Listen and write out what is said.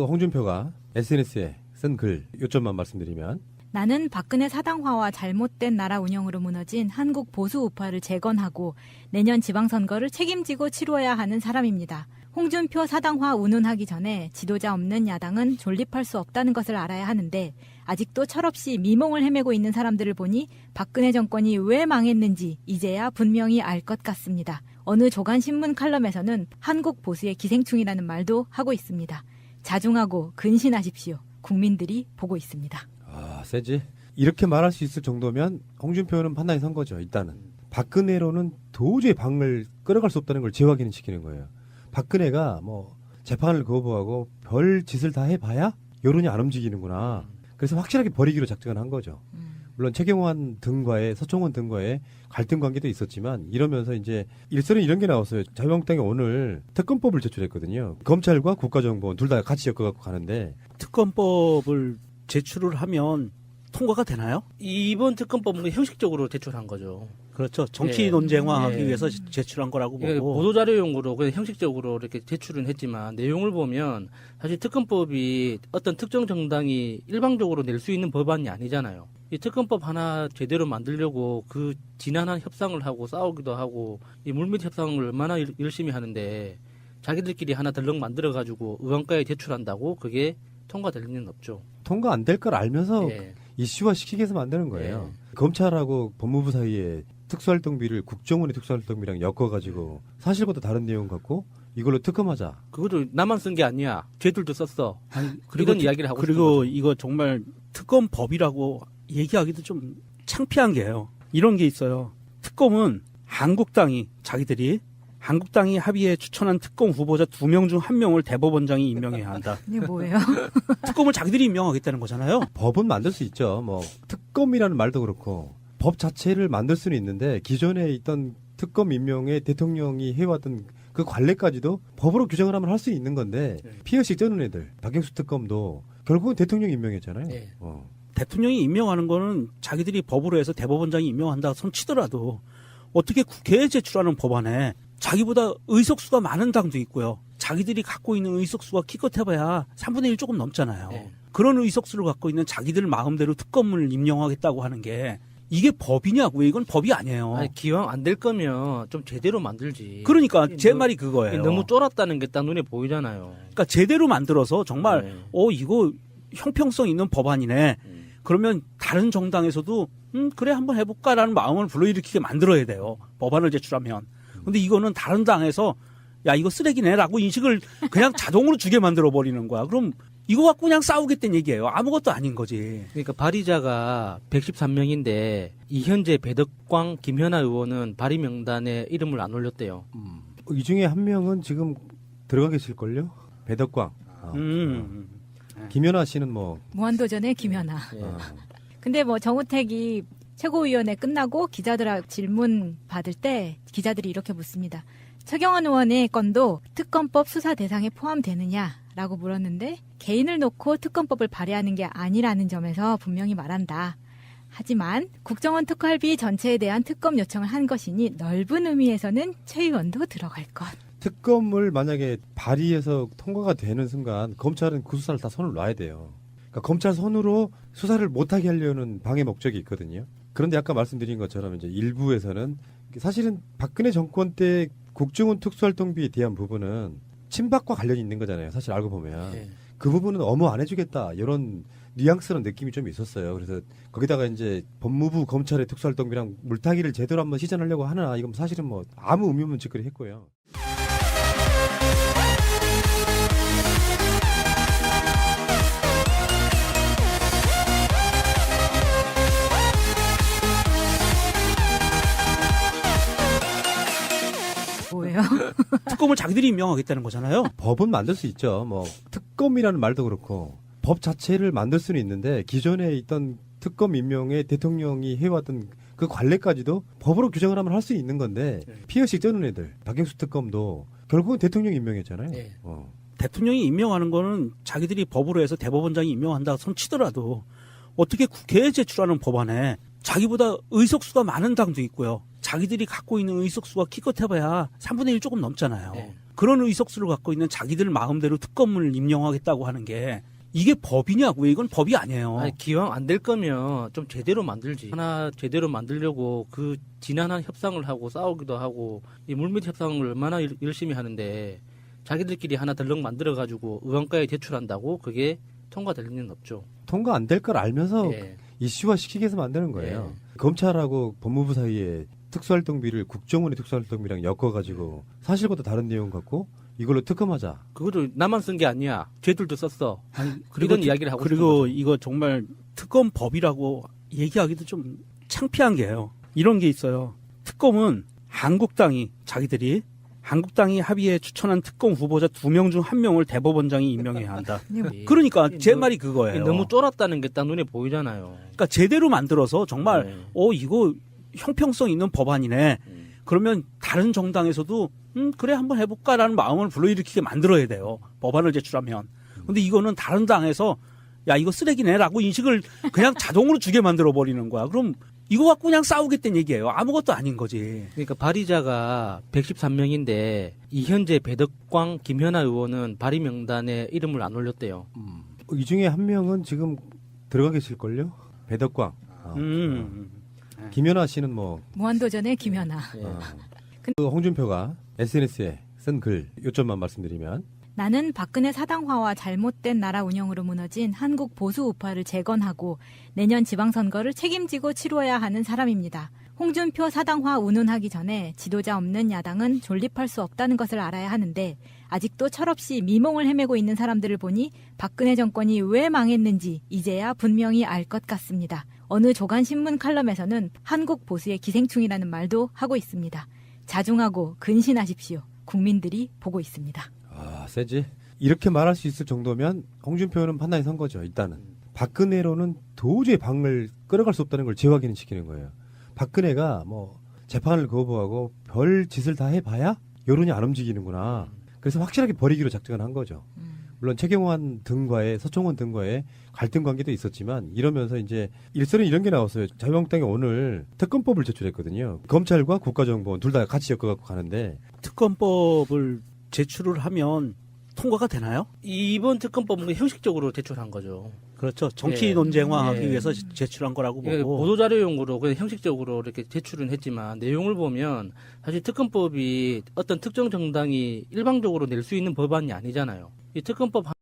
홍준표가 SNS에 쓴 글 요점만 말씀드리면 나는 박근혜 사당화와 잘못된 나라 운영으로 무너진 한국 보수 우파를 재건하고 내년 지방선거를 책임지고 치루어야 하는 사람입니다. 홍준표 사당화 운운하기 전에 지도자 없는 야당은 존립할 수 없다는 것을 알아야 하는데 아직도 철없이 미몽을 헤매고 있는 사람들을 보니 박근혜 정권이 왜 망했는지 이제야 분명히 알 것 같습니다. 어느 조간신문 칼럼에서는 한국 보수의 기생충이라는 말도 하고 있습니다. 자중하고 근신하십시오. 국민들이 보고 있습니다. 아, 세지? 이렇게 말할 수 있을 정도면 홍준표는 판단이 선 거죠. 일단은 박근혜로는 도저히 방을 끌어갈 수 없다는 걸 재확인을 시키는 거예요. 박근혜가 뭐 재판을 거부하고 별 짓을 다 해봐야 여론이 안 움직이는구나. 그래서 확실하게 버리기로 작정을 한 거죠. 물론 최경환 등과의 서청원 등과의 갈등 관계도 있었지만 이러면서 이제 일선은 이런 게 나왔어요. 자유한국당이 오늘 특검법을 제출했거든요. 검찰과 국가정보원 둘 다 같이 엮어갖고 가는데 특검법을 제출을 하면 통과가 되나요? 이번 특검법은 형식적으로 제출한 거죠. 그렇죠. 정치 예. 논쟁화하기 예. 위해서 제출한 거라고 예, 보고. 보도자료용으로 그냥 형식적으로 이렇게 제출은 했지만 내용을 보면 사실 특검법이 어떤 특정 정당이 일방적으로 낼 수 있는 법안이 아니잖아요. 이 특검법 하나 제대로 만들려고 그 지난한 협상을 하고 싸우기도 하고 이 물밑 협상을 얼마나 열심히 하는데 자기들끼리 하나 덜렁 만들어가지고 의원가에 제출한다고 그게 통과될 리는 없죠. 통과 안 될 걸 알면서 예. 이슈화 시키기 위해서 만드는 거예요. 검찰하고 법무부 사이에 특수활동비를 국정원의 특수활동비랑 엮어가지고 사실보다 다른 내용 갖고 이걸로 특검하자. 그것도 나만 쓴 게 아니야. 쟤들도 썼어. 그리고 이런 이야기를 하고 그리고 싶은 거죠. 이거 정말 특검법이라고 얘기하기도 좀 창피한 게요. 이런 게 있어요. 특검은 자기들이 한국당이 합의해 추천한 특검 후보자 2명 중 1명을 대법원장이 임명해야 한다. 이게 뭐예요? 특검을 자기들이 임명하겠다는 거잖아요. 법은 만들 수 있죠. 뭐 특검이라는 말도 그렇고 법 자체를 만들 수는 있는데 기존에 있던 특검 임명에 대통령이 해왔던 그 관례까지도 법으로 규정을 하면 할 수 있는 건데 피해식 쩌는 애들 박영수 특검도 결국은 대통령 임명했잖아요. 네. 대통령이 임명하는 거는 자기들이 법으로 해서 대법원장이 임명한다 손 치더라도 어떻게 국회에 제출하는 법안에 자기보다 의석수가 많은 당도 있고요. 자기들이 갖고 있는 의석수가 기껏해봐야 3분의 1 조금 넘잖아요. 네. 그런 의석수를 갖고 있는 자기들 마음대로 특검을 임명하겠다고 하는 게 이게 법이냐고요. 이건 법이 아니에요. 아니, 기왕 안 될 거면 좀 제대로 만들지. 그러니까 제 너- 말이 그거예요. 너무 쫄았다는 게 딱 눈에 보이잖아요. 그러니까 제대로 만들어서 정말 네. 이거 형평성 있는 법안이네. 그러면 다른 정당에서도 그래 한번 해볼까라는 마음을 불러일으키게 만들어야 돼요. 법안을 제출하면. 근데 이거는 다른 당에서 야 이거 쓰레기네라고 인식을 그냥 자동으로 주게 만들어 버리는 거야. 그럼 이거 갖고 그냥 싸우겠다는 얘기예요. 아무것도 아닌 거지. 그러니까 발의자가 113명인데 이현재 배덕광 김현아 의원은 발의 명단에 이름을 안 올렸대요. 이 중에 한 명은 지금 들어가 계실걸요? 배덕광. 김연아 씨는 뭐 무한도전의 김연아. 예. 근데 뭐 정우택이 최고위원회 끝나고 기자들하고 질문 받을 때 기자들이 이렇게 묻습니다. 최경환 의원의 건도 특검법 수사 대상에 포함되느냐라고 물었는데 개인을 놓고 특검법을 발의하는 게 아니라는 점에서 분명히 말한다. 하지만 국정원 특활비 전체에 대한 특검 요청을 한 것이니 넓은 의미에서는 최 의원도 들어갈 것. 특검을 만약에 발의해서 통과가 되는 순간 검찰은 그 수사를 다 손을 놔야 돼요. 그러니까 검찰 손으로 수사를 못하게 하려는 방해 목적이 있거든요. 그런데 아까 말씀드린 것처럼 이제 일부에서는 사실은 박근혜 정권 때 국정원 특수활동비에 대한 부분은 친박과 관련이 있는 거잖아요. 사실 알고 보면. 예. 그 부분은 어머 안 해주겠다 이런 뉘앙스런 느낌이 좀 있었어요. 그래서 거기다가 이제 법무부 검찰의 특수활동비랑 물타기를 제대로 한번 시전하려고 하나 이건 사실은 뭐 아무 의미 없는 짓거리 했고요. 뭐예요? 특검을 자기들이 임명하겠다는 거잖아요. 법은 만들 수 있죠. 뭐 특검이라는 말도 그렇고 법 자체를 만들 수는 있는데 기존에 있던 특검 임명에 대통령이 해왔던 그 관례까지도 법으로 규정을 하면 할 수 있는 건데 피해식 쩌는 애들 박영수 특검도 결국은 대통령 임명했잖아요. 네. 대통령이 임명하는 거는 자기들이 법으로 해서 대법원장이 임명한다 손 치더라도 어떻게 국회에 제출하는 법안에 자기보다 의석수가 많은 당도 있고요. 자기들이 갖고 있는 의석수가 기껏해봐야 3분의 1 조금 넘잖아요. 네. 그런 의석수를 갖고 있는 자기들 마음대로 특검을 임명하겠다고 하는 게 이게 법이냐고요? 이건 법이 아니에요. 아니, 기왕 안 될 거면 좀 제대로 만들지. 하나 제대로 만들려고 그 지난한 협상을 하고 싸우기도 하고 이 물밑 협상을 얼마나 열심히 하는데 자기들끼리 하나 덜렁 만들어가지고 의원가에 제출한다고 그게 통과될 리는 없죠. 통과 안 될 걸 알면서 예. 이슈화 시키기 위해서 만드는 거예요. 검찰하고 법무부 사이에 특수활동비를 국정원의 특수활동비랑 엮어가지고 사실보다 다른 내용 갖고 이걸로 특검하자. 그것도 나만 쓴 게 아니야. 쟤들도 썼어. 이런 이야기를 하고 싶은 그리고 거죠. 이거 정말 특검법이라고 얘기하기도 좀 창피한 게요. 이런 게 있어요. 특검은 한국당이 자기들이 한국당이 합의해 추천한 특검 후보자 2명 중 1명을 대법원장이 임명해야 한다. 그러니까 제 말이 그거예요. 너무 쫄았다는 게 딱 눈에 보이잖아요. 그러니까 제대로 만들어서 정말 네. 이거 형평성 있는 법안이네. 그러면 다른 정당에서도 그래 한번 해볼까라는 마음을 불러일으키게 만들어야 돼요. 법안을 제출하면. 근데 이거는 다른 당에서 야 이거 쓰레기네라고 인식을 그냥 자동으로 주게 만들어 버리는 거야. 그럼 이거 갖고 그냥 싸우겠다는 얘기예요. 아무것도 아닌 거지. 그러니까 발의자가 113명인데 이현재 배덕광 김현아 의원은 발의 명단에 이름을 안 올렸대요. 이 중에 한 명은 지금 들어가 계실걸요? 배덕광. 김연아 씨는 뭐 무한도전의 김연아. 예. 그 홍준표가 SNS에 쓴 글 요점만 말씀드리면 나는 박근혜 사당화와 잘못된 나라 운영으로 무너진 한국 보수 우파를 재건하고 내년 지방선거를 책임지고 치루어야 하는 사람입니다. 홍준표 사당화 운운하기 전에 지도자 없는 야당은 존립할 수 없다는 것을 알아야 하는데 아직도 철없이 미몽을 헤매고 있는 사람들을 보니 박근혜 정권이 왜 망했는지 이제야 분명히 알 것 같습니다. 어느 조간신문 칼럼에서는 한국 보수의 기생충이라는 말도 하고 있습니다. 자중하고 근신하십시오. 국민들이 보고 있습니다. 아 세지. 이렇게 말할 수 있을 정도면 홍준표는 판단이 선 거죠. 일단은 박근혜로는 도저히 방을 끌어갈 수 없다는 걸 재확인을 시키는 거예요. 박근혜가 뭐 재판을 거부하고 별 짓을 다 해봐야 여론이 안 움직이는구나. 그래서 확실하게 버리기로 작정을 한 거죠. 물론 최경환 등과의 서청원 등과의 갈등 관계도 있었지만 이러면서 이제 일설은 이런 게 나왔어요. 자유한국당이 오늘 특검법을 제출했거든요. 검찰과 국가정보원 둘 다 같이 엮어갖고 가는데 특검법을 제출을 하면 통과가 되나요? 이번 특검법은 형식적으로 제출한 거죠. 그렇죠. 정치 예. 논쟁화하기 예. 위해서 제출한 거라고 예, 보고. 보도자료용으로 그냥 형식적으로 이렇게 제출은 했지만 내용을 보면 사실 특검법이 어떤 특정 정당이 일방적으로 낼 수 있는 법안이 아니잖아요. 이 특검법